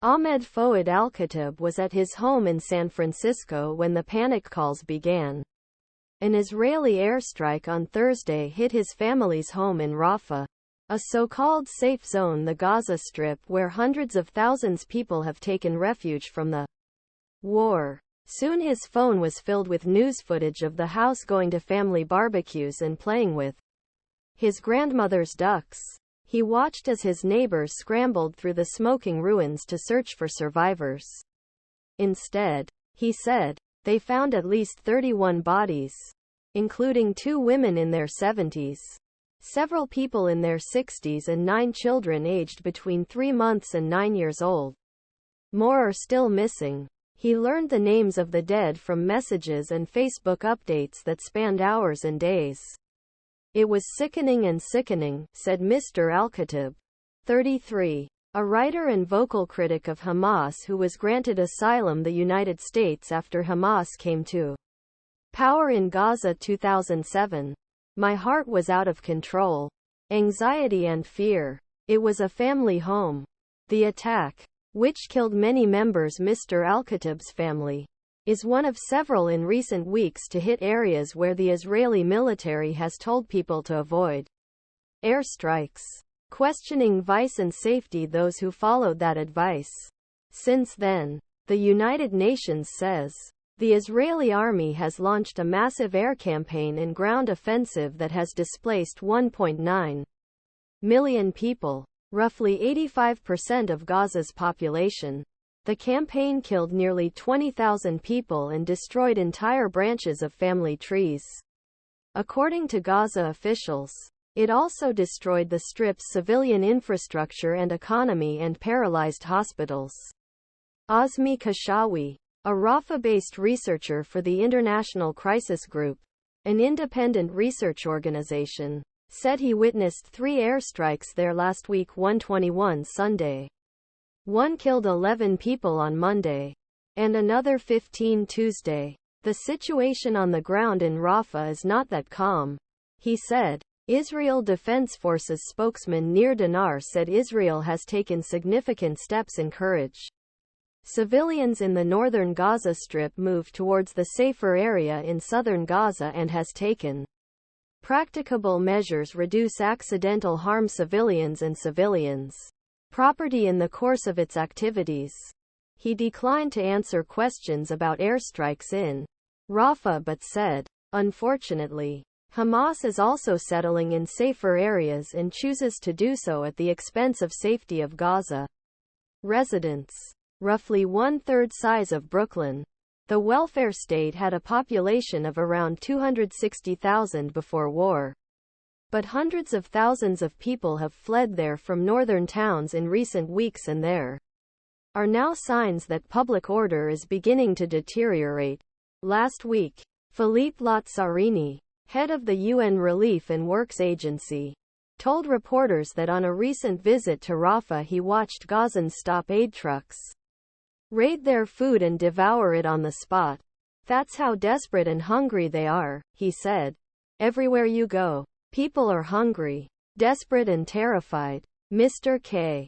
Ahmed Fouad Al-Khatib was at his home in San Francisco when the panic calls began. An Israeli airstrike on Thursday hit his family's home in Rafah, a so-called safe zone, the Gaza Strip, where hundreds of thousands of people have taken refuge from the war. Soon his phone was filled with news footage of the house going to family barbecues and playing with his grandmother's ducks. He watched as his neighbors scrambled through the smoking ruins to search for survivors. Instead, he said, they found at least 31 bodies, including 2 women in their 70s, several people in their 60s, and 9 children aged between 3 months and 9 years old. More are still missing. He learned the names of the dead from messages and Facebook updates that spanned hours and days. It was sickening and sickening, said Mr. Al-Khatib, 33, a writer and vocal critic of Hamas who was granted asylum in the United States after Hamas came to power in Gaza 2007. My heart was out of control. Anxiety and fear. It was a family home. The attack, which killed many members of Mr. Al-Khatib's family, is one of several in recent weeks to hit areas where the Israeli military has told people to avoid airstrikes, questioning vice and safety those who followed that advice. Since then, the United Nations says, the Israeli army has launched a massive air campaign and ground offensive that has displaced 1.9 million people, roughly 85% of Gaza's population. The campaign killed nearly 20,000 people and destroyed entire branches of family trees. According to Gaza officials, it also destroyed the Strip's civilian infrastructure and economy and paralyzed hospitals. Azmi Kashawi, a Rafah-based researcher for the International Crisis Group, an independent research organization, said he witnessed 3 airstrikes there last week, 121 Sunday. One killed 11 people on Monday, and another 15 Tuesday. The situation on the ground in Rafah is not that calm, he said. Israel Defense Forces spokesman Nir Dinar said Israel has taken significant steps to encourage civilians in the northern Gaza Strip move towards the safer area in southern Gaza and has taken practicable measures to reduce accidental harm civilians and civilians' property in the course of its activities. He declined to answer questions about airstrikes in Rafah but said, unfortunately, Hamas is also settling in safer areas and chooses to do so at the expense of safety of Gaza residents. Roughly 1/3 size of Brooklyn, the welfare state had a population of around 260,000 before war. But hundreds of thousands of people have fled there from northern towns in recent weeks, and there are now signs that public order is beginning to deteriorate. Last week, Philippe Lazzarini, head of the UN Relief and Works Agency, told reporters that on a recent visit to Rafah he watched Gazans stop aid trucks, raid their food and devour it on the spot. That's how desperate and hungry they are, he said. Everywhere you go, people are hungry, desperate and terrified. Mr. K.